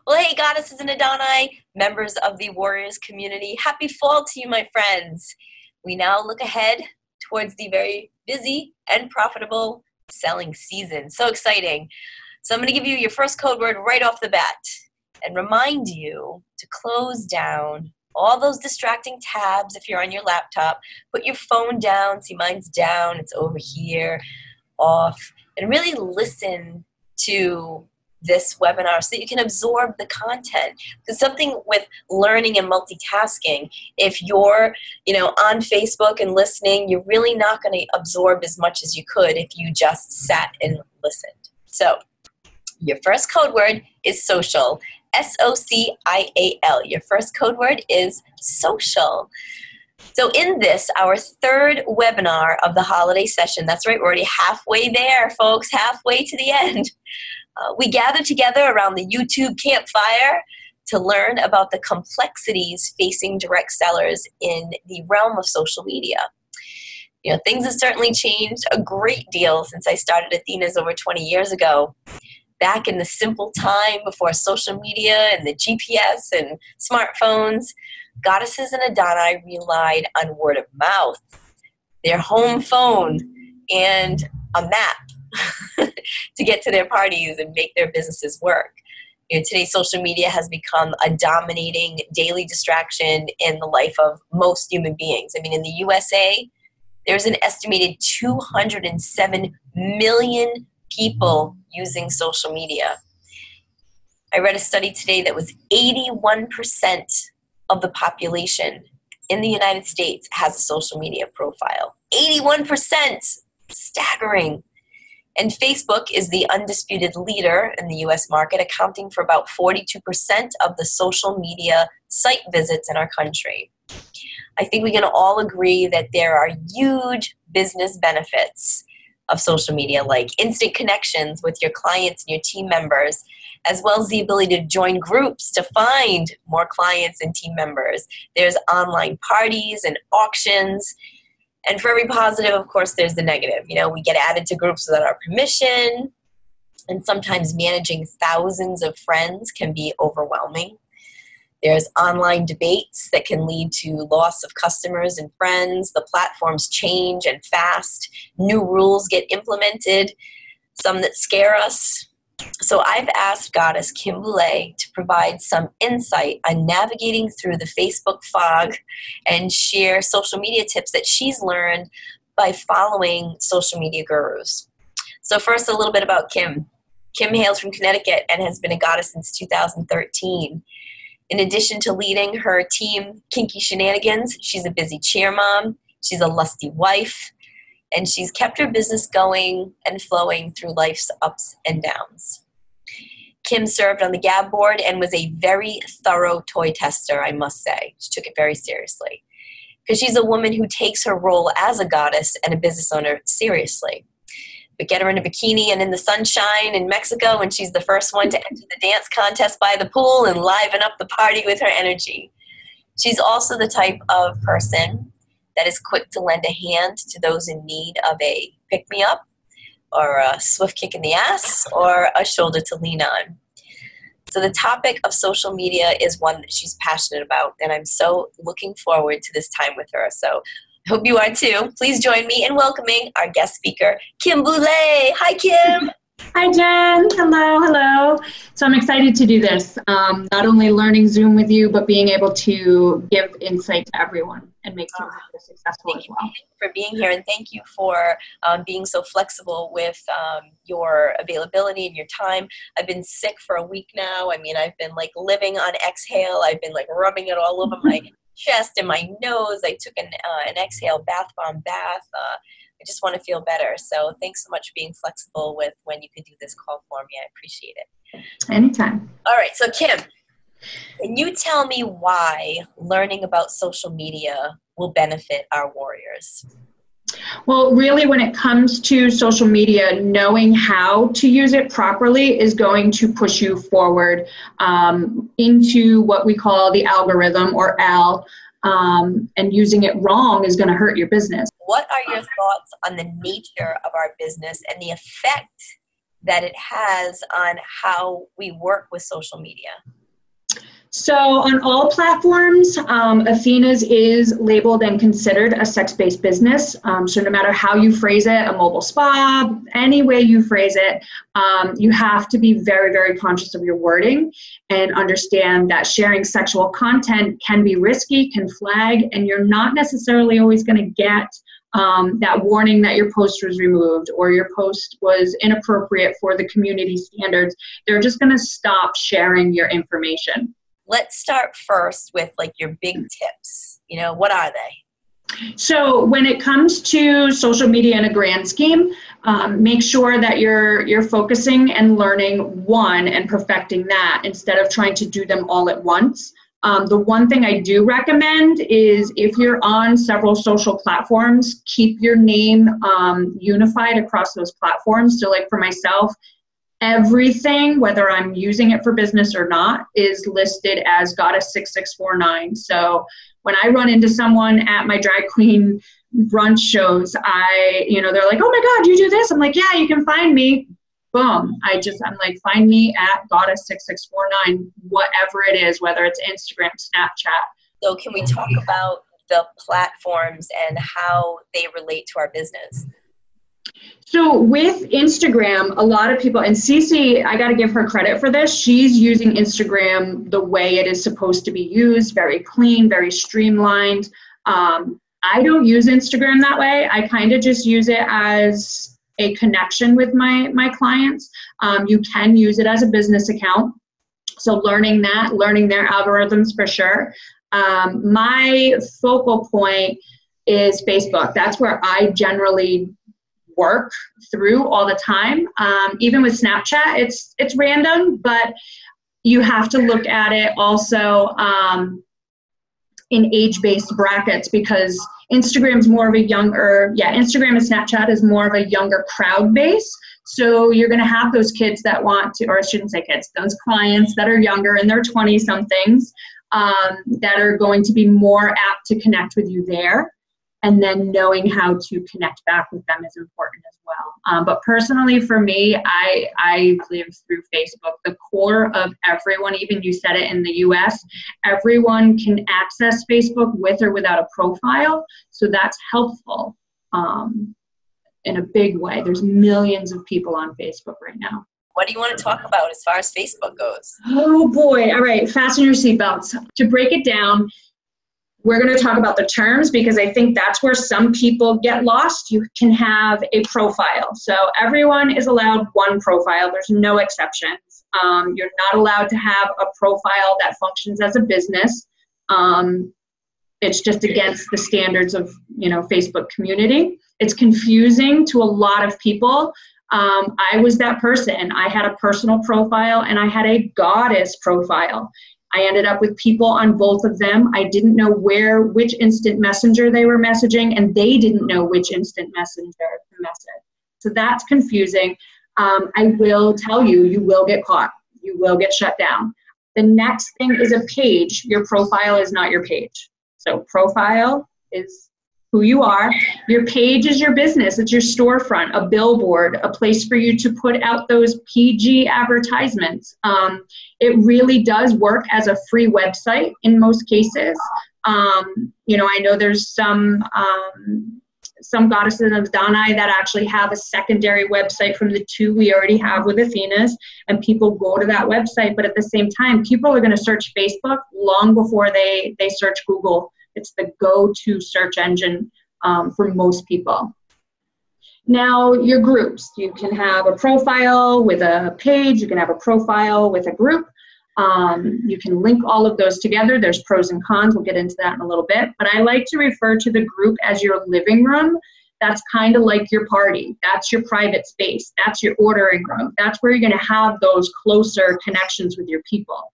Well, hey, Goddesses and Adoni, members of the Warriors community, happy fall to you, my friends. We now look ahead towards the very busy and profitable selling season. So exciting. So I'm going to give you your first code word right off the bat and remind you to close down all those distracting tabs if you're on your laptop. Put your phone down. See, mine's down. It's over here, off. And really listen to this webinar so that you can absorb the content. Because something with learning and multitasking, if you're on Facebook and listening, you're really not going to absorb as much as you could if you just sat and listened. So your first code word is social. S-O-C-I-A-L. Your first code word is social. So in this, our third webinar of the holiday session, that's right, we're already halfway there, folks, halfway to the end. We gather together around the YouTube campfire to learn about the complexities facing direct sellers in the realm of social media. Things have certainly changed a great deal since I started Athena's over 20 years ago. Back in the simple time before social media and the GPS and smartphones, Goddesses and Adoni relied on word of mouth, their home phone, and a map to get to their parties and make their businesses work. Today, social media has become a dominating daily distraction in the life of most human beings. I mean, in the USA, there's an estimated 207 million people using social media. I read a study today that was 81% of the population in the United States has a social media profile. 81%! Staggering. And Facebook is the undisputed leader in the US market, accounting for about 42% of the social media site visits in our country. I think we can all agree that there are huge business benefits of social media, like instant connections with your clients and your team members, as well as the ability to join groups to find more clients and team members. There's online parties and auctions. And for every positive, of course, there's the negative. We get added to groups without our permission, and sometimes managing thousands of friends can be overwhelming. There's online debates that can lead to loss of customers and friends. The platforms change and fast. New rules get implemented, some that scare us. So I've asked Goddess Kim Boulay to provide some insight on navigating through the Facebook fog and share social media tips that she's learned by following social media gurus. So first, a little bit about Kim. Kim hails from Connecticut and has been a goddess since 2013. In addition to leading her team, Kinky Shenanigans, she's a busy cheer mom, she's a lusty wife, and she's kept her business going and flowing through life's ups and downs. Kim served on the GAB board and was a very thorough toy tester, I must say. She took it very seriously, because she's a woman who takes her role as a goddess and a business owner seriously. But get her in a bikini and in the sunshine in Mexico, and she's the first one to enter the dance contest by the pool and liven up the party with her energy. She's also the type of person that is quick to lend a hand to those in need of a pick-me-up or a swift kick in the ass or a shoulder to lean on. So the topic of social media is one that she's passionate about, and I'm so looking forward to this time with her. So I hope you are too. Please join me in welcoming our guest speaker, Kim Boulay. Hi, Kim. Hi, Jen. Hello. So I'm excited to do this. Not only learning Zoom with you, but being able to give insight to everyone and make them successful as well. Thank you for being here, and thank you for being so flexible with your availability and your time. I've been sick for a week now. I mean, I've been like living on exhale. I've been like rubbing it all over my chest and my nose. I took an exhale bath bomb bath. I just want to feel better. So thanks so much for being flexible with when you could do this call for me. I appreciate it. Anytime. All right. So Kim, can you tell me why learning about social media will benefit our warriors? Well, really, when it comes to social media, knowing how to use it properly is going to push you forward into what we call the algorithm, or AL, and using it wrong is going to hurt your business. What are your thoughts on the nature of our business and the effect that it has on how we work with social media? So on all platforms, Athena's is labeled and considered a sex-based business. So no matter how you phrase it, a mobile spa, any way you phrase it, you have to be very, very conscious of your wording and understand that sharing sexual content can be risky, can flag, and you're not necessarily always going to get that warning that your post was removed or your post was inappropriate for the community standards. They're just going to stop sharing your information. Let's start first with like your big tips. You know, what are they? So when it comes to social media in a grand scheme, make sure that you're focusing and learning one and perfecting that instead of trying to do them all at once. The one thing I do recommend is if you're on several social platforms, keep your name unified across those platforms. So like for myself, everything, whether I'm using it for business or not, is listed as Goddess6649. So when I run into someone at my drag queen brunch shows, they're like, oh my God, you do this? I'm like, yeah, you can find me. Boom. I'm like, find me at Goddess6649, whatever it is, whether it's Instagram, Snapchat. So can we talk about the platforms and how they relate to our business? So with Instagram, a lot of people, and Cece, I got to give her credit for this. She's using Instagram the way it is supposed to be used, very clean, very streamlined. I don't use Instagram that way. I kind of just use it as a connection with my clients. You can use it as a business account. So learning their algorithms for sure. My focal point is Facebook. That's where I generally work through all the time. Even with Snapchat, it's random, but you have to look at it also in age-based brackets because Instagram and Snapchat is more of a younger crowd base. So you're going to have those kids that want to, or I shouldn't say kids, those clients that are younger in their 20-somethings that are going to be more apt to connect with you there. And then knowing how to connect back with them is important as well. But personally, for me, I live through Facebook. The core of everyone, even you said it in the US, everyone can access Facebook with or without a profile. So that's helpful in a big way. There's millions of people on Facebook right now. What do you want to talk about as far as Facebook goes? Oh boy. All right. Fasten your seatbelts. To break it down, we're going to talk about the terms because I think that's where some people get lost. You can have a profile. So everyone is allowed one profile. There's no exceptions. You're not allowed to have a profile that functions as a business. It's just against the standards of, Facebook community. It's confusing to a lot of people. I was that person. I had a personal profile and I had a goddess profile. I ended up with people on both of them. I didn't know which instant messenger they were messaging, and they didn't know which instant messenger to message. So that's confusing. I will tell you, you will get caught. You will get shut down. The next thing is a page. Your profile is not your page. So profile is who you are. Your page is your business. It's your storefront, a billboard, a place for you to put out those PG advertisements. It really does work as a free website in most cases. I know there's some Goddesses and Adoni that actually have a secondary website from the two we already have with Athena's, and people go to that website. But at the same time, people are going to search Facebook long before they search Google. It's the go-to search engine for most people. Now, your groups. You can have a profile with a page. You can have a profile with a group. You can link all of those together. There's pros and cons. We'll get into that in a little bit. But I like to refer to the group as your living room. That's kind of like your party. That's your private space. That's your ordering room. That's where you're going to have those closer connections with your people.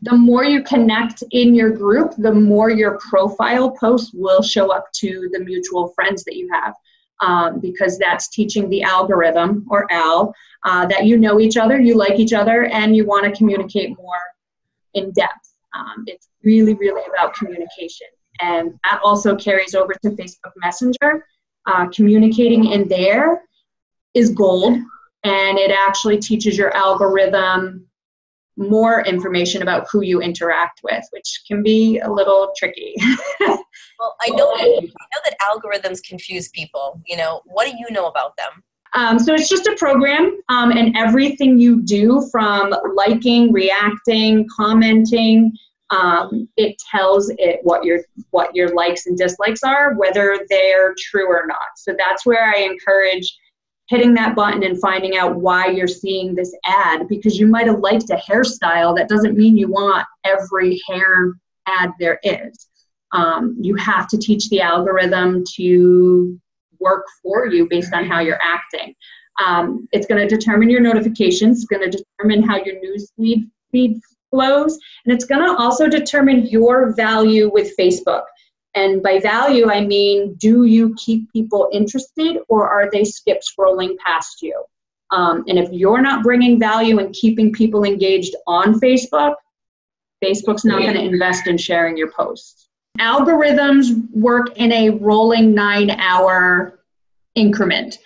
The more you connect in your group, the more your profile posts will show up to the mutual friends that you have, because that's teaching the algorithm, or AL, that you know each other, you like each other, and you want to communicate more in depth. It's really, really about communication. And that also carries over to Facebook Messenger. Communicating in there is gold, and it actually teaches your algorithm more information about who you interact with, which can be a little tricky. Well, I know that algorithms confuse people. What do you know about them? So it's just a program, and everything you do, from liking, reacting, commenting, it tells it what your likes and dislikes are, whether they're true or not. So that's where I encourage hitting that button and finding out why you're seeing this ad, because you might have liked a hairstyle. That doesn't mean you want every hair ad there is. You have to teach the algorithm to work for you based on how you're acting. It's going to determine your notifications. It's going to determine how your news feed flows. And it's going to also determine your value with Facebook. And by value, I mean, do you keep people interested, or are they skip scrolling past you? And if you're not bringing value and keeping people engaged on Facebook, Facebook's not going to invest in sharing your posts. Algorithms work in a rolling 9-hour increment.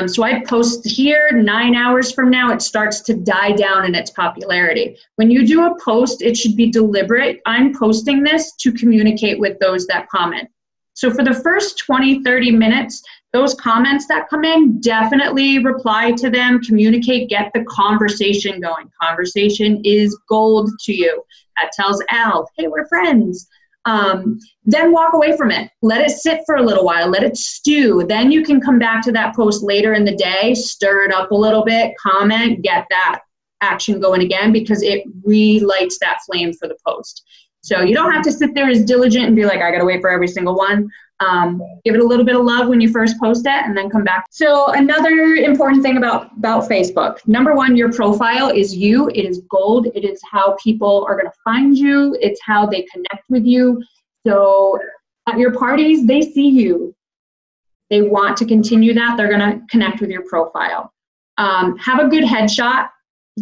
So I post here, 9 hours from now, it starts to die down in its popularity. When you do a post, it should be deliberate. I'm posting this to communicate with those that comment. So for the first 20, 30 minutes, those comments that come in, definitely reply to them, communicate, get the conversation going. Conversation is gold to you. That tells Al, hey, we're friends. Then walk away from it. Let it sit for a little while. Let it stew. Then you can come back to that post later in the day, stir it up a little bit, comment, get that action going again, because it relights that flame for the post. So you don't have to sit there as diligent and be like, I got to wait for every single one. Give it a little bit of love when you first post it, and then come back. So another important thing about Facebook, number one, your profile is you. It is gold. It is how people are going to find you. It's how they connect with you. So at your parties, they see you. They want to continue that. They're going to connect with your profile. Have a good headshot.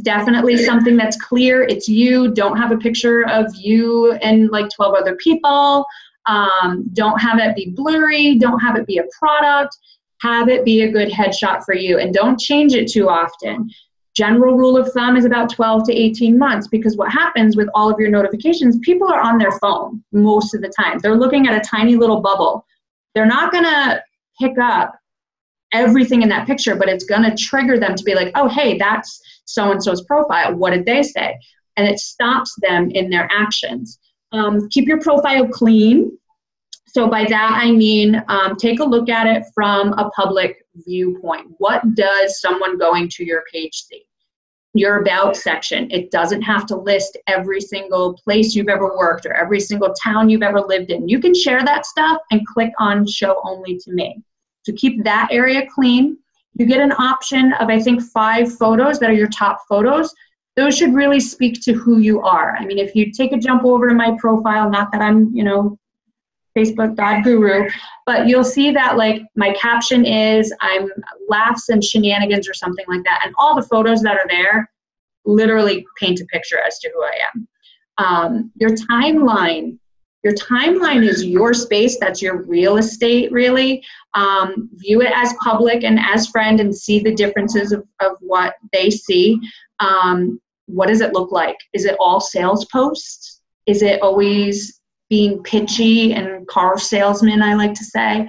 Definitely something that's clear. It's you. Don't have a picture of you and like 12 other people. Don't have it be blurry. Don't have it be a product. Have it be a good headshot for you, and don't change it too often. General rule of thumb is about 12 to 18 months, because what happens with all of your notifications, people are on their phone most of the time. They're looking at a tiny little bubble. They're not going to pick up everything in that picture, but it's going to trigger them to be like, oh, hey, that's so-and-so's profile. What did they say? And it stops them in their actions. Keep your profile clean. So by that, I mean, take a look at it from a public viewpoint. What does someone going to your page see? Your about section. It doesn't have to list every single place you've ever worked or every single town you've ever lived in. You can share that stuff and click on show only to me. So keep that area clean. You get an option of, I think, 5 photos that are your top photos. Those should really speak to who you are. I mean, if you take a jump over to my profile, not that I'm, Facebook God guru, but you'll see that like my caption is I'm laughs and shenanigans or something like that. And all the photos that are there literally paint a picture as to who I am. Your timeline is your space. That's your real estate, really. View it as public and as friend, and see the differences of what they see. What does it look like? Is it all sales posts? Is it always being pitchy and car salesman, I like to say?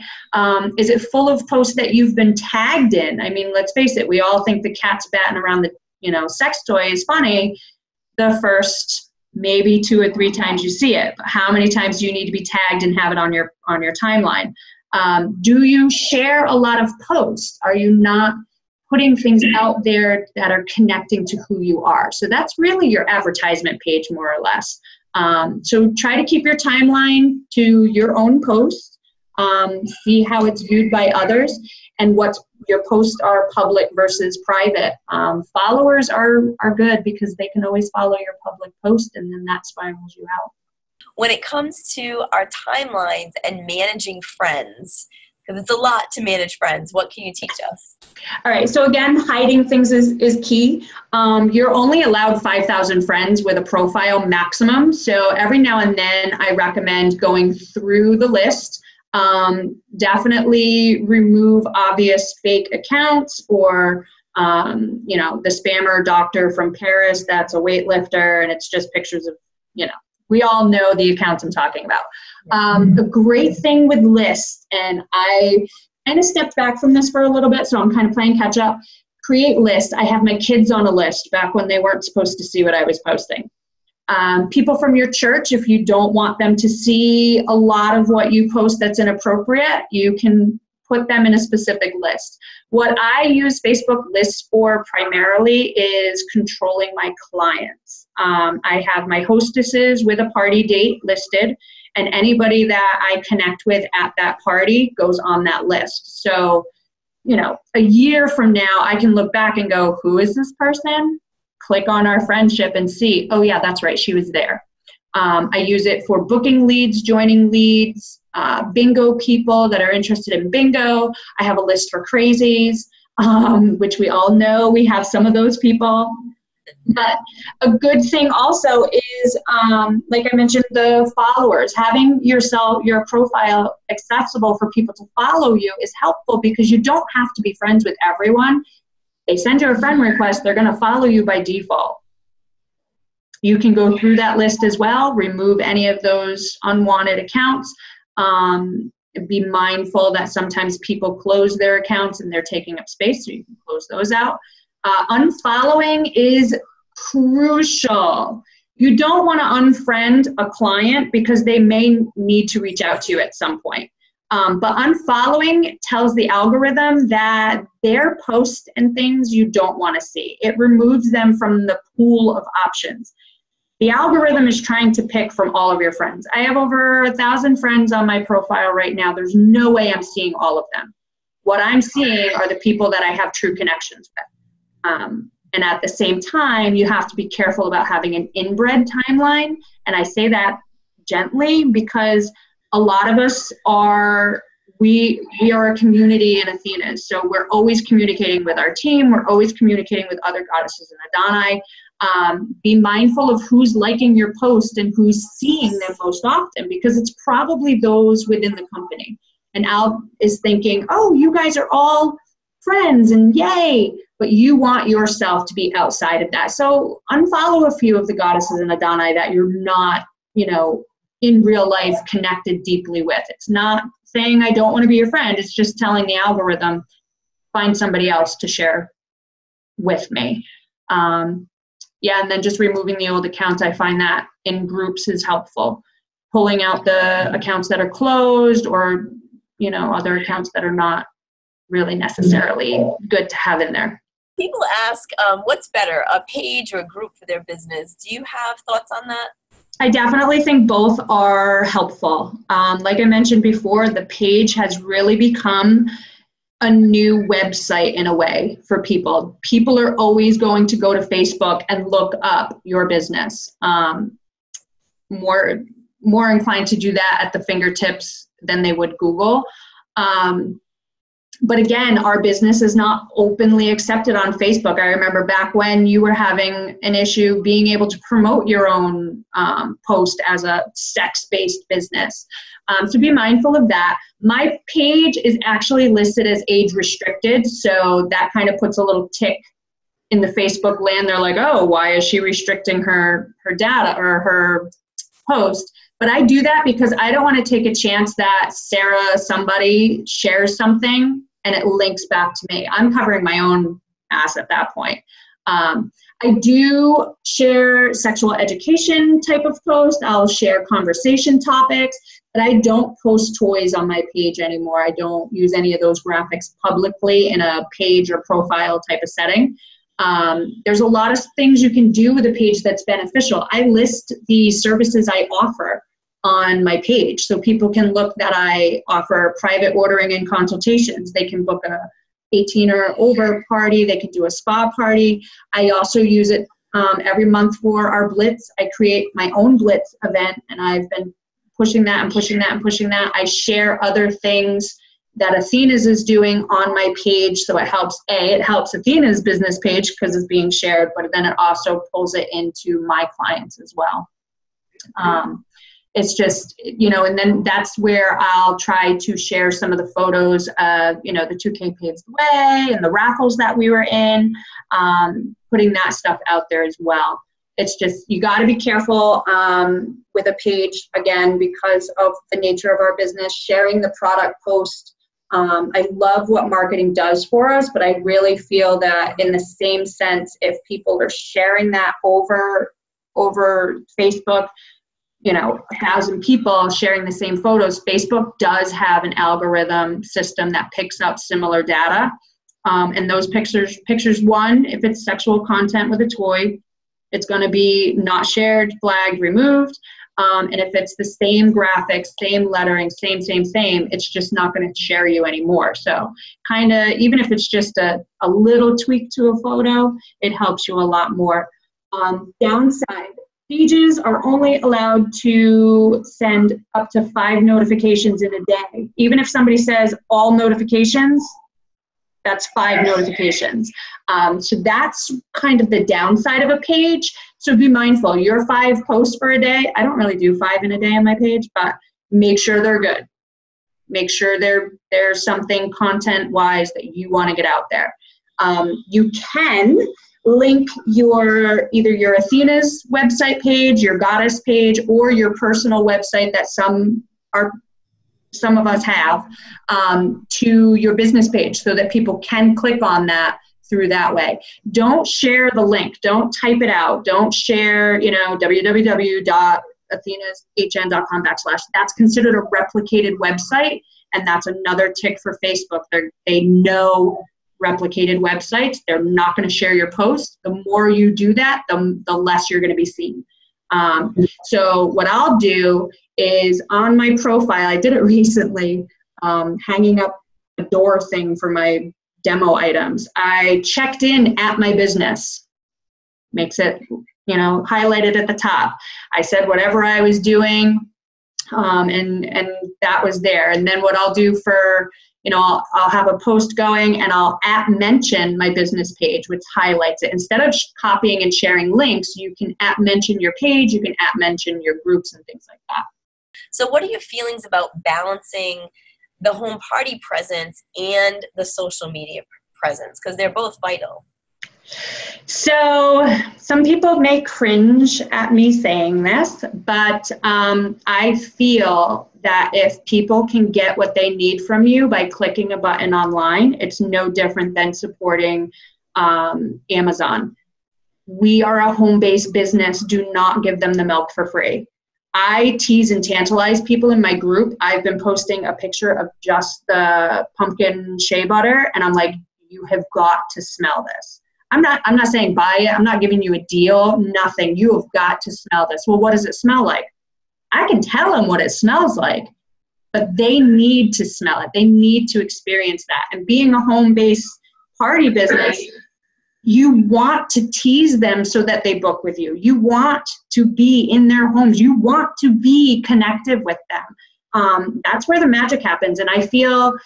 Is it full of posts that you've been tagged in? I mean, let's face it, we all think the cat's batting around the sex toy is funny the first maybe 2 or 3 times you see it. But how many times do you need to be tagged and have it on your timeline? Do you share a lot of posts? Are you not putting things out there that are connecting to who you are? So that's really your advertisement page, more or less. So try to keep your timeline to your own posts, see how it's viewed by others, and what your posts are public versus private. Followers are good because they can always follow your public post, and then that spirals you out. When it comes to our timelines and managing friends, because it's a lot to manage friends, what can you teach us? All right, so again, hiding things is key. You're only allowed 5,000 friends with a profile maximum. So every now and then I recommend going through the list. Definitely remove obvious fake accounts or The spammer doctor from Paris that's a weightlifter, and it's just pictures of, we all know the accounts I'm talking about. The great thing with lists, and I kind of stepped back from this for a little bit, so I'm kind of playing catch up. Create lists. I have my kids on a list back when they weren't supposed to see what I was posting. People from your church, if you don't want them to see a lot of what you post that's inappropriate, you can put them in a specific list. What I use Facebook lists for primarily is controlling my clients. I have my hostesses with a party date listed, and anybody that I connect with at that party goes on that list. So, a year from now, I can look back and go, who is this person? Click on our friendship and see, oh yeah, that's right, she was there. I use it for booking leads, joining leads, bingo people that are interested in bingo. I have a list for crazies, which we all know we have some of those people. But a good thing also is, like I mentioned, the followers. Having your profile accessible for people to follow you is helpful because you don't have to be friends with everyone. They send you a friend request, they're going to follow you by default. You can go through that list as well, remove any of those unwanted accounts. Be mindful that sometimes people close their accounts and they're taking up space, so you can close those out. Unfollowing is crucial. You don't want to unfriend a client because they may need to reach out to you at some point. But unfollowing tells the algorithm that their posts and things you don't want to see. It removes them from the pool of options. The algorithm is trying to pick from all of your friends. I have over 1,000 friends on my profile right now. There's no way I'm seeing all of them. What I'm seeing are the people that I have true connections with. And at the same time, you have to be careful about having an inbred timeline. And I say that gently because a lot of us we are a community in Athena. So we're always communicating with our team. We're always communicating with other goddesses and Adoni. Be mindful of who's liking your post and who's seeing them most often, because it's probably those within the company. And Al is thinking, oh, you guys are all friends and yay, but you want yourself to be outside of that. So unfollow a few of the goddesses and Adoni that you're not, in real life connected deeply with. It's not saying I don't want to be your friend. It's just telling the algorithm, find somebody else to share with me. And then just removing the old accounts. I find that in groups is helpful. Pulling out the accounts that are closed or, other accounts that are not really necessarily good to have in there. People ask, what's better, a page or a group for their business? Do you have thoughts on that? I definitely think both are helpful. Like I mentioned before, the page has really become a new website in a way for people. People are always going to go to Facebook and look up your business. More inclined to do that at the fingertips than they would Google. But again, our business is not openly accepted on Facebook. I remember back when you were having an issue being able to promote your own post as a sex-based business. So be mindful of that. My page is actually listed as age restricted, so that kind of puts a little tick in the Facebook land. They're like, oh, why is she restricting her data or her post? But I do that because I don't want to take a chance that somebody shares something and it links back to me. I'm covering my own ass at that point. I do share sexual education type of post. I'll share conversation topics, but I don't post toys on my page anymore. I don't use any of those graphics publicly in a page or profile type of setting. There's a lot of things you can do with a page that's beneficial. I list the services I offer on my page, so people can look that I offer private ordering and consultations. They can book a 18 or over party. They can do a spa party. I also use it every month for our Blitz. I create my own Blitz event, and I've been pushing that and pushing that and pushing that. I share other things that Athena's is doing on my page, so it helps Athena's business page because it's being shared, but then it also pulls it into my clients as well. It's just, and then that's where I'll try to share some of the photos of, the 2K Paves the Way and the raffles that we were in, putting that stuff out there as well. It's just, you got to be careful with a page, again, because of the nature of our business, sharing the product post. I love what marketing does for us, but I really feel that in the same sense, if people are sharing that over Facebook, 1,000 people sharing the same photos, Facebook does have an algorithm system that picks up similar data. And those pictures, one, if it's sexual content with a toy, it's going to be not shared, flagged, removed. And if it's the same graphics, same lettering, same, it's just not going to share you anymore. So kind of, even if it's just a little tweak to a photo, it helps you a lot more. Downside, pages are only allowed to send up to 5 notifications in a day. Even if somebody says all notifications, that's 5 notifications. So that's kind of the downside of a page. So be mindful, your 5 posts for a day, I don't really do 5 in a day on my page, but make sure they're good. Make sure there's something content-wise that you want to get out there. You can link either your Athena's website page, your Goddess page, or your personal website that some of us have, to your business page so that people can click on that through that way. Don't share the link. Don't type it out. Don't share, www.athenashn.com/. That's considered a replicated website, and that's another tick for Facebook. They know replicated websites. They're not going to share your post. The more you do that, the less you're going to be seen. So what I'll do is on my profile, I did it recently, hanging up a door thing for my demo items. I checked in at my business, makes it, highlighted at the top. I said whatever I was doing, and that was there. And then what I'll do for, I'll have a post going and I'll @mention my business page, which highlights it. Instead of copying and sharing links, you can @mention your page, you can @mention your groups and things like that. So what are your feelings about balancing the home party presence and the social media presence? Because they're both vital. So some people may cringe at me saying this, but I feel that if people can get what they need from you by clicking a button online, it's no different than supporting Amazon. We are a home-based business. Do not give them the milk for free. I tease and tantalize people in my group. I've been posting a picture of just the pumpkin shea butter, and I'm like, you have got to smell this. I'm not saying buy it. I'm not giving you a deal, nothing. You have got to smell this. Well, what does it smell like? I can tell them what it smells like, but they need to smell it. They need to experience that. And being a home-based party business, you want to tease them so that they book with you. You want to be in their homes. You want to be connected with them. That's where the magic happens. And I feel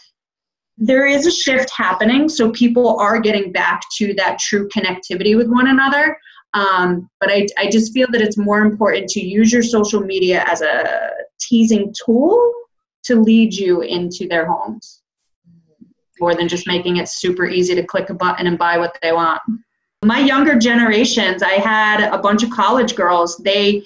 there is a shift happening, so people are getting back to that true connectivity with one another. But I just feel that it's more important to use your social media as a teasing tool to lead you into their homes, more than just making it super easy to click a button and buy what they want. My younger generations, I had a bunch of college girls. They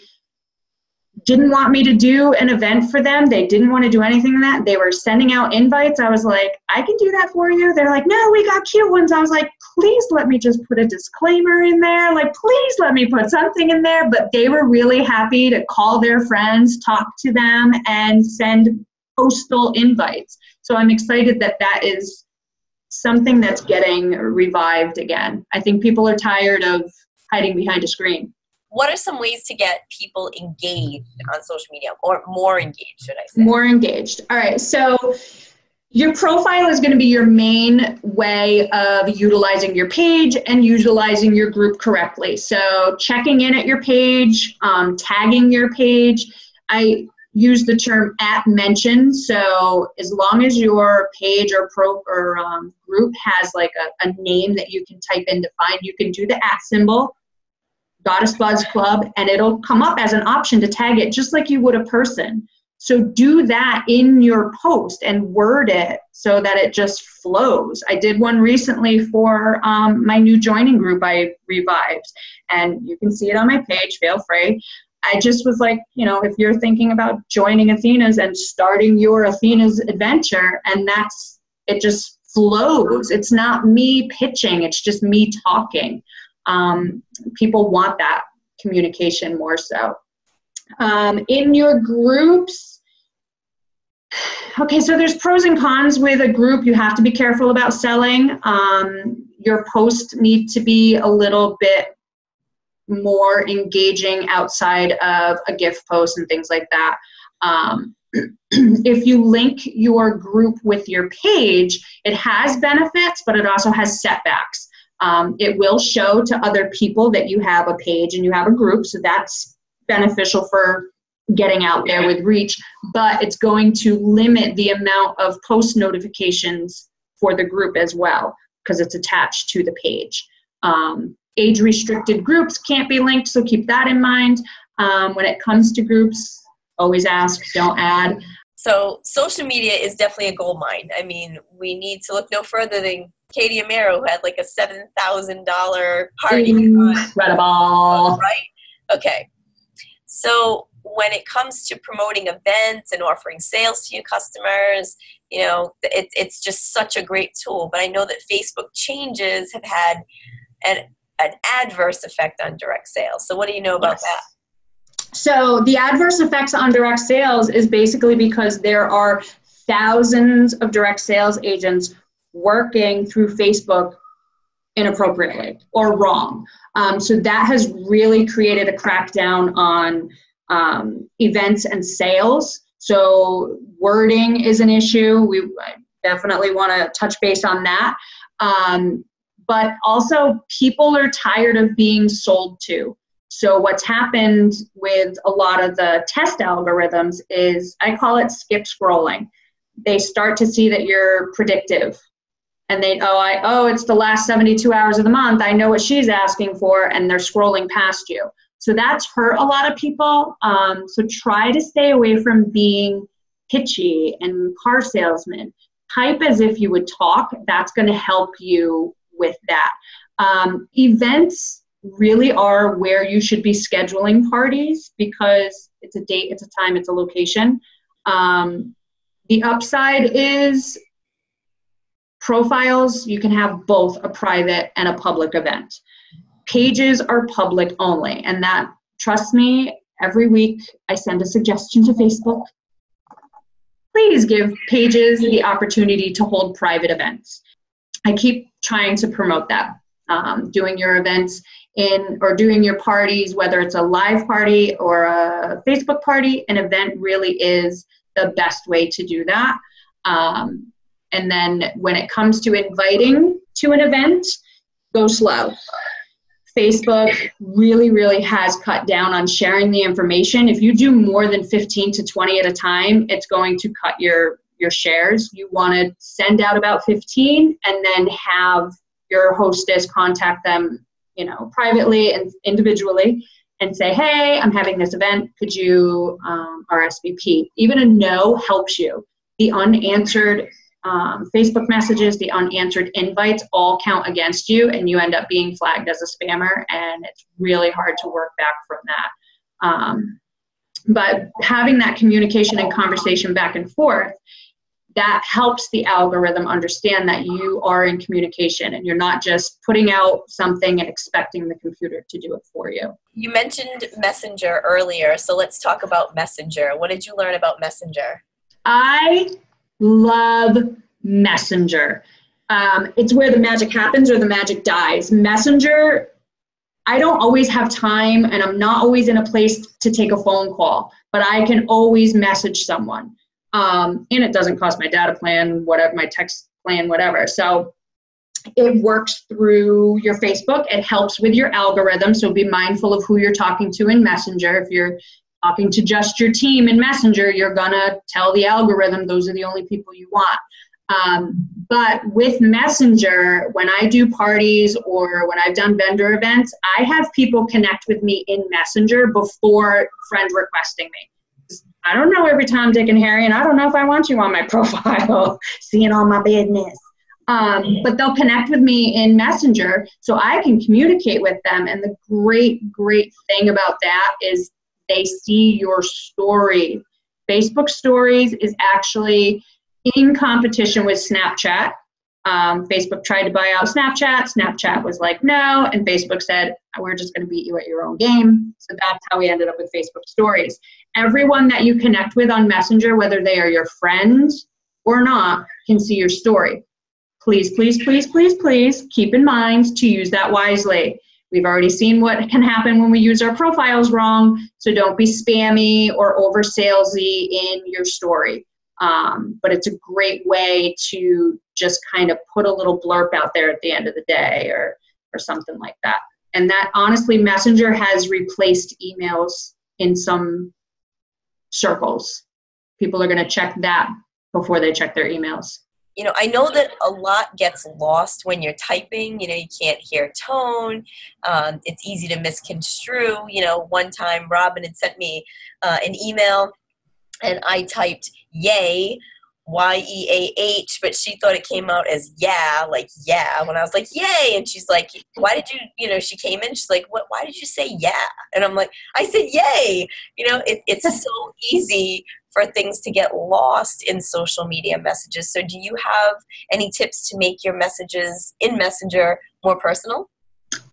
didn't want me to do an event for them. They didn't want to do anything in that. They were sending out invites. I was like, I can do that for you. They're like, no, we got cute ones. I was like, please let me just put a disclaimer in there. Like, please let me put something in there. But they were really happy to call their friends, talk to them, and send postal invites. So I'm excited that that is something that's getting revived again. I think people are tired of hiding behind a screen. What are some ways to get people engaged on social media, or more engaged, should I say? More engaged. All right. So your profile is going to be your main way of utilizing your page and utilizing your group correctly. So checking in at your page, tagging your page. I use the term @mention. So as long as your page or group has like a name that you can type in to find, you can do the @ symbol. Goddess Buzz Club, and it'll come up as an option to tag it just like you would a person. So do that in your post and word it so that it just flows. I did one recently for my new joining group I revived, and you can see it on my page, feel free. I just was like, you know, if you're thinking about joining Athena's and starting your Athena's adventure, and it just flows. It's not me pitching, it's just me talking. People want that communication more so. In your groups, okay, so there's pros and cons with a group. You have to be careful about selling. Your posts need to be a little bit more engaging outside of a gift post and things like that. If you link your group with your page, it has benefits, but it also has setbacks. It will show to other people that you have a page and you have a group, so that's beneficial for getting out there with reach, but it's going to limit the amount of post notifications for the group as well, because it's attached to the page. Age-restricted groups can't be linked, so keep that in mind. When it comes to groups, always ask, don't add. So social media is definitely a gold mine. I mean, we need to look no further than Katie Amaro, who had like a $7,000 party. Incredible. Right? Okay. So when it comes to promoting events and offering sales to your customers, you know, it's just such a great tool. But I know that Facebook changes have had an adverse effect on direct sales. So what do you know about that? So the adverse effects on direct sales is basically because there are thousands of direct sales agents working through Facebook inappropriately or wrong. So that has really created a crackdown on events and sales. So wording is an issue. We definitely want to touch base on that. But also people are tired of being sold to. So what's happened with a lot of the test algorithms is, I call it skip scrolling. They start to see that you're predictive. And it's the last 72 hours of the month. I know what she's asking for, and they're scrolling past you. So that's hurt a lot of people. So try to stay away from being pitchy and car salesman. Type as if you would talk. That's going to help you with that. Events really are where you should be scheduling parties, because it's a date, it's a time, it's a location. The upside is profiles. You can have both a private and a public event. Pages are public only, and that, trust me, every week I send a suggestion to Facebook. Please give pages the opportunity to hold private events. I keep trying to promote that. Doing your events or doing your parties, whether it's a live party or a Facebook party, an event really is the best way to do that. And then when it comes to inviting to an event, go slow. Facebook really, really has cut down on sharing the information. If you do more than 15 to 20 at a time, it's going to cut your shares. You want to send out about 15 and then have your hostess contact them, privately and individually, and say, hey, I'm having this event. Could you RSVP? Even a no helps you. The unanswered Facebook messages, the unanswered invites all count against you, and you end up being flagged as a spammer, and it's really hard to work back from that. But having that communication and conversation back and forth, that helps the algorithm understand that you are in communication and you're not just putting out something and expecting the computer to do it for you. You mentioned Messenger earlier, so let's talk about Messenger. What did you learn about Messenger? I love Messenger. It's where the magic happens or the magic dies. Messenger, I don't always have time and I'm not always in a place to take a phone call, but I can always message someone. And it doesn't cost my data plan, whatever, my text plan, whatever. So it works through your Facebook. It helps with your algorithm. So be mindful of who you're talking to in Messenger. If you're talking to just your team in Messenger, you're going to tell the algorithm those are the only people you want. But with Messenger, when I do parties or when I've done vendor events, I have people connect with me in Messenger before friend requesting me. I don't know every Tom, Dick, and Harry, and I don't know if I want you on my profile, seeing all my business. But they'll connect with me in Messenger so I can communicate with them. And the great thing about that is they see your story. Facebook Stories is actually in competition with Snapchat. Facebook tried to buy out Snapchat. Snapchat was like, no. And Facebook said, we're just going to beat you at your own game. So that's how we ended up with Facebook Stories. Everyone that you connect with on Messenger, whether they are your friends or not, can see your story. Please keep in mind to use that wisely. We've already seen what can happen when we use our profiles wrong, so don't be spammy or over salesy in your story. But it's a great way to just kind of put a little blurb out there at the end of the day or something like that. And that, honestly, Messenger has replaced emails in some circles. People are going to check that before they check their emails. You know, I know that a lot gets lost when you're typing. You know, you can't hear tone. It's easy to misconstrue. You know, one time Robin had sent me an email and I typed yay, Y-E-A-H, but she thought it came out as yeah, like yeah, when I was like, yay. And she's like, why did you know, she came in, she's like, why did you say yeah? And I'm like, I said yay. You know, it's so easy for things to get lost in social media messages. So do you have any tips to make your messages in Messenger more personal?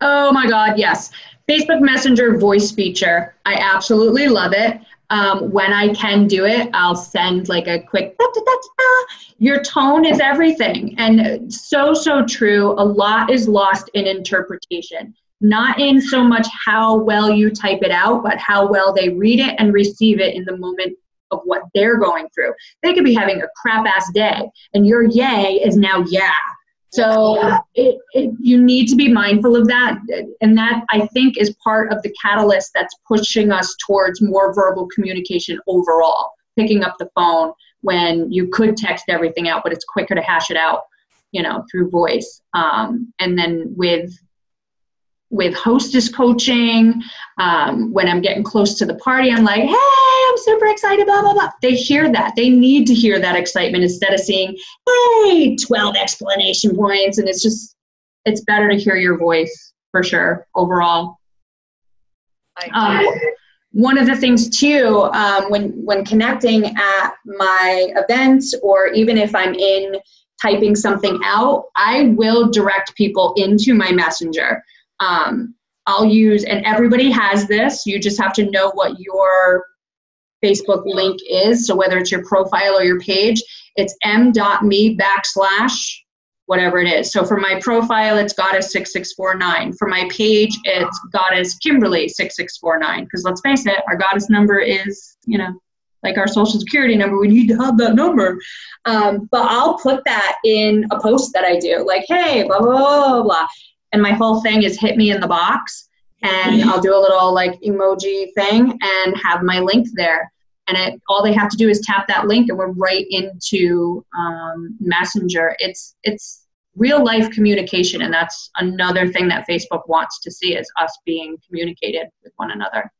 Oh my God, yes. Facebook Messenger voice feature. I absolutely love it. When I can do it, I'll send like a quick, da, da, da, da. Your tone is everything. And so true. A lot is lost in interpretation. Not in so much how well you type it out, but how well they read it and receive it in the moment of what they're going through. They could be having a crap ass day and your yay is now yeah. So you need to be mindful of that. And that, I think, is part of the catalyst that's pushing us towards more verbal communication overall. Picking up the phone when you could text everything out, but it's quicker to hash it out, you know, through voice. And then with hostess coaching, when I'm getting close to the party, I'm like, hey, I'm super excited, blah, blah, blah. They hear that. They need to hear that excitement instead of seeing, hey, 12 explanation points. And it's better to hear your voice for sure, overall. One of the things too, when connecting at my events, or even if I'm in typing something out, I will direct people into my Messenger. I'll use, and everybody has this, you just have to know what your Facebook link is. So whether it's your profile or your page, it's m.me/ whatever it is. So for my profile, it's Goddess6649. For my page, it's Goddess Kimberly6649. Because let's face it, our Goddess number is, you know, like our social security number. We need to have that number. But I'll put that in a post that I do, like, hey, blah, blah, blah, blah. And my whole thing is hit me in the box, and I'll do a little like emoji thing and have my link there. And all they have to do is tap that link and we're right into Messenger. It's real life communication, and that's another thing that Facebook wants to see, is us being communicated with one another.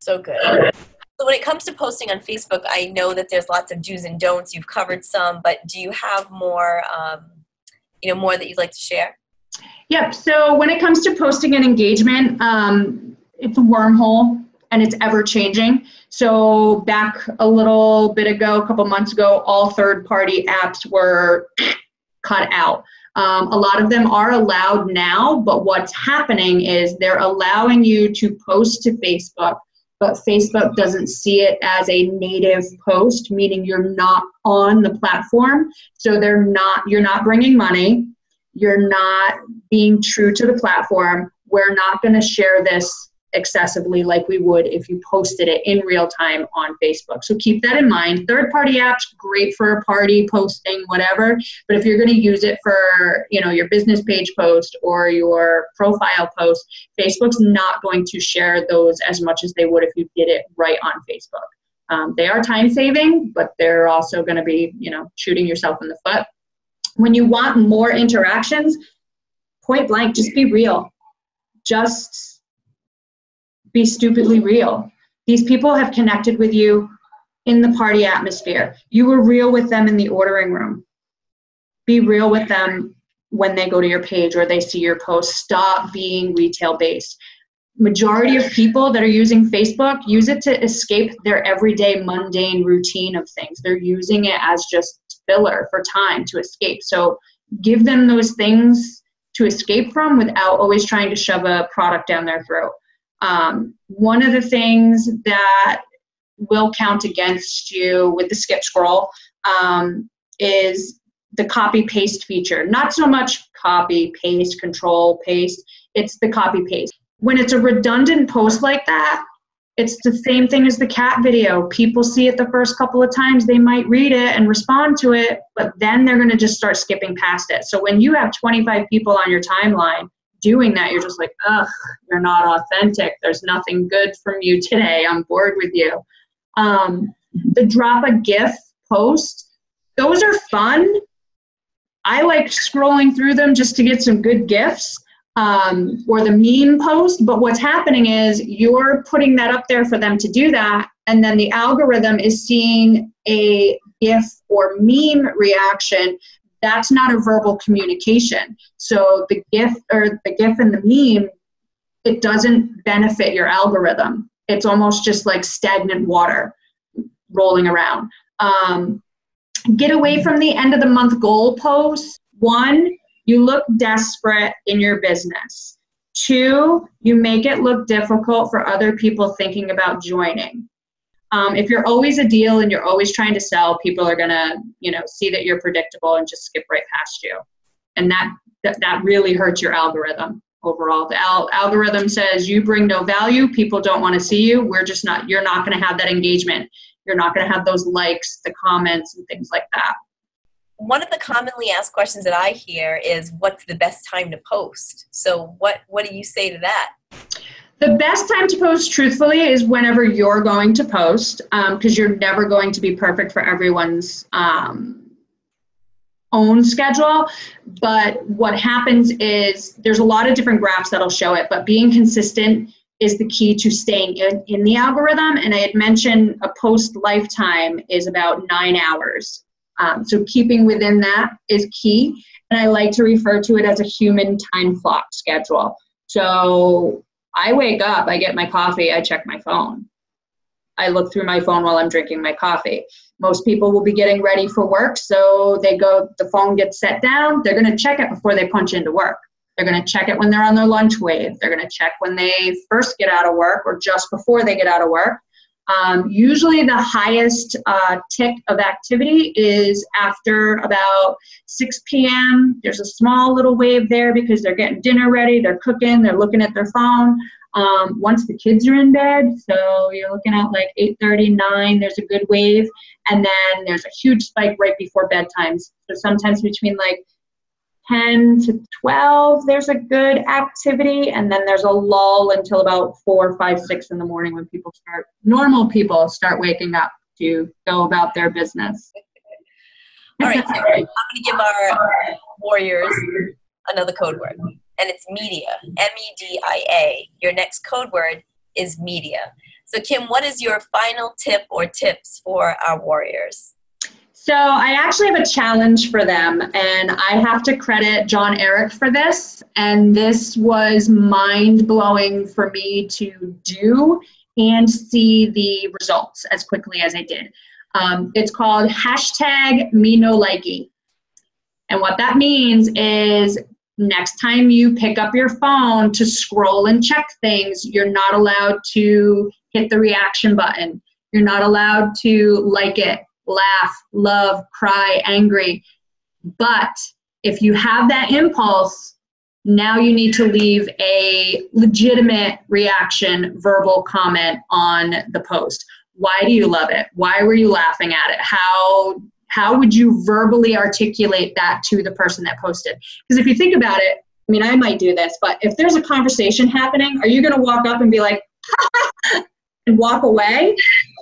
So good. So when it comes to posting on Facebook, I know that there's lots of do's and don'ts. You've covered some, but do you have more, more that you'd like to share? Yep. So when it comes to posting and engagement, it's a wormhole and it's ever changing. So back a little bit ago, a couple months ago, all third-party apps were cut out. A lot of them are allowed now, but what's happening is they're allowing you to post to Facebook, but Facebook doesn't see it as a native post, meaning you're not on the platform. So you're not bringing money. You're not being true to the platform. We're not going to share this excessively like we would if you posted it in real time on Facebook. So keep that in mind. Third-party apps, great for a party, posting, whatever. But if you're going to use it for, your business page post or your profile post, Facebook's not going to share those as much as they would if you did it right on Facebook. They are time saving, but they're also going to be, shooting yourself in the foot. When you want more interactions, point blank, just be real. Just be stupidly real. These people have connected with you in the party atmosphere. You were real with them in the ordering room. Be real with them when they go to your page or they see your post. Stop being retail based. Majority of people that are using Facebook use it to escape their everyday mundane routine of things. They're using it as just filler for time to escape. So give them those things to escape from without always trying to shove a product down their throat. One of the things that will count against you with the skip scroll is the copy paste feature. Not so much copy, paste, control, paste. It's the copy paste. When it's a redundant post like that, it's the same thing as the cat video. People see it the first couple of times, they might read it and respond to it, but then they're going to just start skipping past it. So when you have 25 people on your timeline doing that, you're just like, ugh, you're not authentic. There's nothing good from you today. I'm bored with you. The drop a GIF post, those are fun. I like scrolling through them just to get some good GIFs. Or the meme post, but what's happening is you're putting that up there for them to do that, and then the algorithm is seeing a GIF or meme reaction. That's not a verbal communication. So the GIF and the meme, it doesn't benefit your algorithm. It's almost just like stagnant water rolling around. Get away from the end of the month goal posts. 1, you look desperate in your business. 2, you make it look difficult for other people thinking about joining. If you're always a deal and you're always trying to sell, people are gonna, see that you're predictable and just skip right past you. And that really hurts your algorithm overall. The algorithm says you bring no value, people don't want to see you. You're not gonna have that engagement. You're not gonna have those likes, the comments, and things like that. One of the commonly asked questions that I hear is, what's the best time to post? So what do you say to that? The best time to post, truthfully, is whenever you're going to post, because you're never going to be perfect for everyone's own schedule. But what happens is there's a lot of different graphs that'll show it, but being consistent is the key to staying in the algorithm. And I had mentioned a post lifetime is about 9 hours. So keeping within that is key. And I like to refer to it as a human time clock schedule. So I wake up, I get my coffee, I check my phone. I look through my phone while I'm drinking my coffee. Most people will be getting ready for work, so the phone gets set down, they're going to check it before they punch into work. They're going to check it when they're on their lunch wave. They're going to check when they first get out of work or just before they get out of work. Usually the highest tick of activity is after about 6 p.m. There's a small little wave there because they're getting dinner ready, they're cooking, they're looking at their phone. Once the kids are in bed, so you're looking at like 8:30, 9, there's a good wave. And then there's a huge spike right before bedtimes. So sometimes between like 10 to 12, there's a good activity, and then there's a lull until about 4, 5, 6 in the morning when normal people start waking up to go about their business. All right, so I'm going to give our warriors another code word, and it's media, MEDIA. Your next code word is media. So Kim, what is your final tip or tips for our warriors? So I actually have a challenge for them, and I have to credit John Eric for this. And this was mind-blowing for me to do and see the results as quickly as I did. It's called #MeNoLikey. And what that means is next time you pick up your phone to scroll and check things, you're not allowed to hit the reaction button. You're not allowed to like it, laugh, love, cry, angry. But if you have that impulse, now you need to leave a legitimate reaction, verbal comment on the post. Why do you love it? Why were you laughing at it? How would you verbally articulate that to the person that posted? Because if you think about it, I mean, I might do this, but if there's a conversation happening, are you going to walk up and be like, and walk away?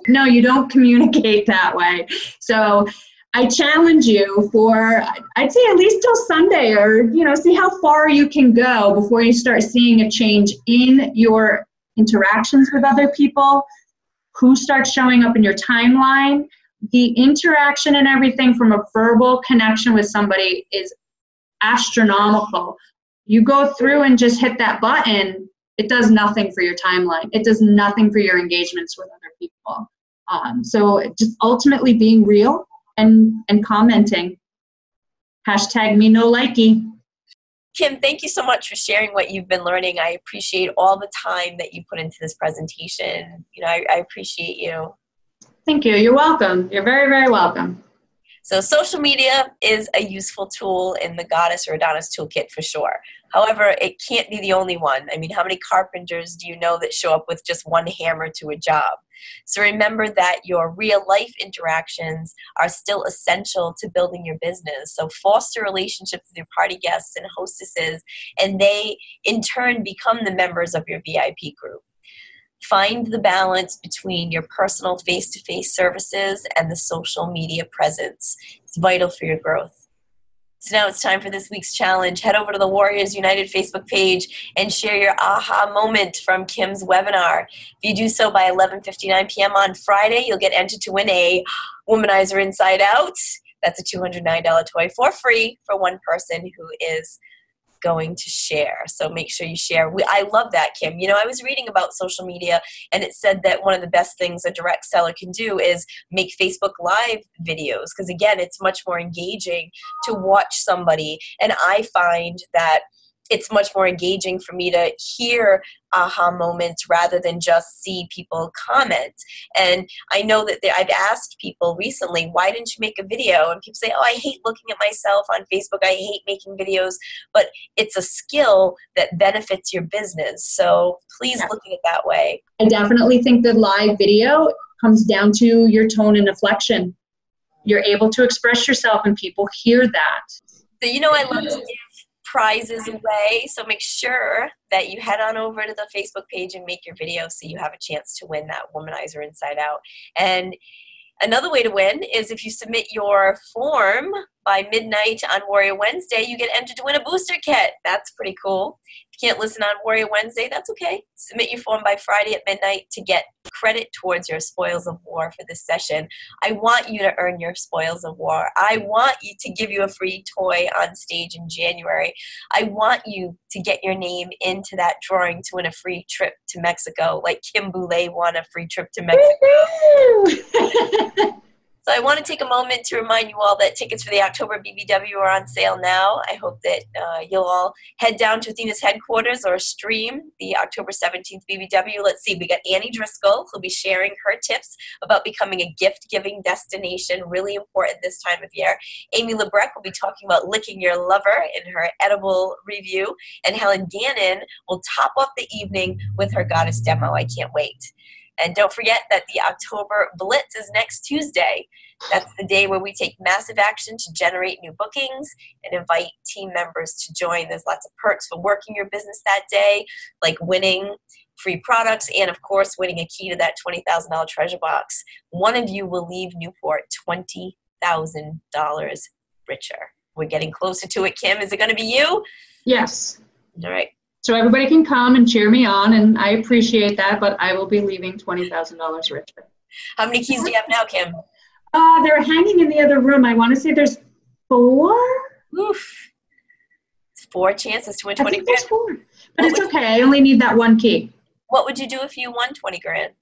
No, you don't communicate that way. So I challenge you for, I'd say at least till Sunday, or, see how far you can go before you start seeing a change in your interactions with other people, who starts showing up in your timeline. The interaction and everything from a verbal connection with somebody is astronomical. You go through and just hit that button, it does nothing for your timeline. It does nothing for your engagements with other people. So just ultimately being real and commenting. Hashtag me no likey. Kim, thank you so much for sharing what you've been learning. I appreciate all the time that you put into this presentation. I appreciate you. Thank you. You're welcome. You're very, very welcome. So social media is a useful tool in the Goddess or Adonis toolkit for sure. However, it can't be the only one. I mean, how many carpenters do you know that show up with just one hammer to a job? So remember that your real life interactions are still essential to building your business. So foster relationships with your party guests and hostesses, and they in turn become the members of your VIP group. Find the balance between your personal face-to-face services and the social media presence. It's vital for your growth. So now it's time for this week's challenge. Head over to the Warriors United Facebook page and share your aha moment from Kim's webinar. If you do so by 11:59 p.m. on Friday, you'll get entered to win a Womanizer Inside Out. That's a $209 toy for free for one person who is going to share. So make sure you share. I love that, Kim. I was reading about social media, and it said that one of the best things a direct seller can do is make Facebook Live videos, because again, it's much more engaging to watch somebody, and I find that it's much more engaging for me to hear aha moments rather than just see people comment. And I know that I've asked people recently, why didn't you make a video? And people say, oh, I hate looking at myself on Facebook. I hate making videos. But it's a skill that benefits your business. So please look at it that way. I definitely think the live video comes down to your tone and inflection. You're able to express yourself and people hear that. So I love to give prizes away, so make sure that you head on over to the Facebook page and make your video so you have a chance to win that Womanizer Inside Out. And another way to win is if you submit your form by midnight on Warrior Wednesday, you get entered to win a booster kit. That's pretty cool. If you can't listen on Warrior Wednesday, that's okay. Submit your form by Friday at midnight to get credit towards your spoils of war for this session. I want you to earn your spoils of war. I want you to give you a free toy on stage in January. I want you to get your name into that drawing to win a free trip to Mexico, like Kim Boulay won a free trip to Mexico. So I want to take a moment to remind you all that tickets for the October BBW are on sale now. I hope that you'll all head down to Athena's headquarters or stream the October 17th BBW. Let's see, we got Annie Driscoll, who'll be sharing her tips about becoming a gift-giving destination, really important this time of year. Amy Lebrecq will be talking about licking your lover in her edible review. And Helen Gannon will top off the evening with her goddess demo. I can't wait. And don't forget that the October Blitz is next Tuesday. That's the day where we take massive action to generate new bookings and invite team members to join. There's lots of perks for working your business that day, like winning free products and, of course, winning a key to that $20,000 treasure box. One of you will leave Newport $20,000 richer. We're getting closer to it, Kim. Is it going to be you? Yes. All right. So everybody can come and cheer me on, and I appreciate that, but I will be leaving $20,000 richer. How many keys do you have now, Kim? They're hanging in the other room. I want to say there's 4. Oof. It's 4 chances to win 20 grand. There's 4. But it's okay. I only need that one key. What would you do if you won 20 grand?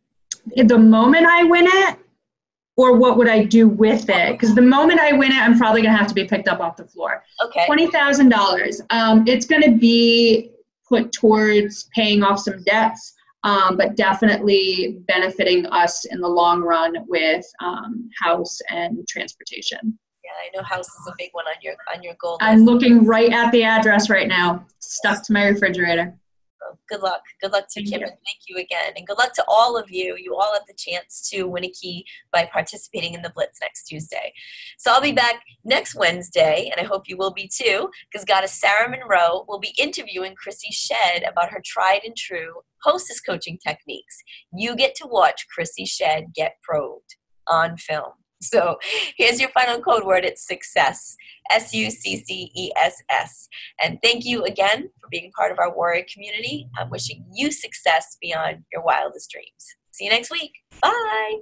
The moment I win it, or what would I do with it? Because the moment I win it, I'm probably going to have to be picked up off the floor. Okay. $20,000. It's going to be put towards paying off some debts, but definitely benefiting us in the long run with house and transportation. Yeah, I know house is a big one on your goal list. I'm looking right at the address right now, stuck to my refrigerator. Oh, Good luck. Good luck to Thank Kim, you. and thank you again. And good luck to all of you. You all have the chance to win a key by participating in the Blitz next Tuesday. So I'll be back next Wednesday, and I hope you will be too, because Goddess Sarah Monroe will be interviewing Chrissy Shedd about her tried and true hostess coaching techniques. You get to watch Chrissy Shedd get probed on film. So here's your final code word. It's success. SUCCESS. And thank you again for being part of our warrior community. I'm wishing you success beyond your wildest dreams. See you next week. Bye.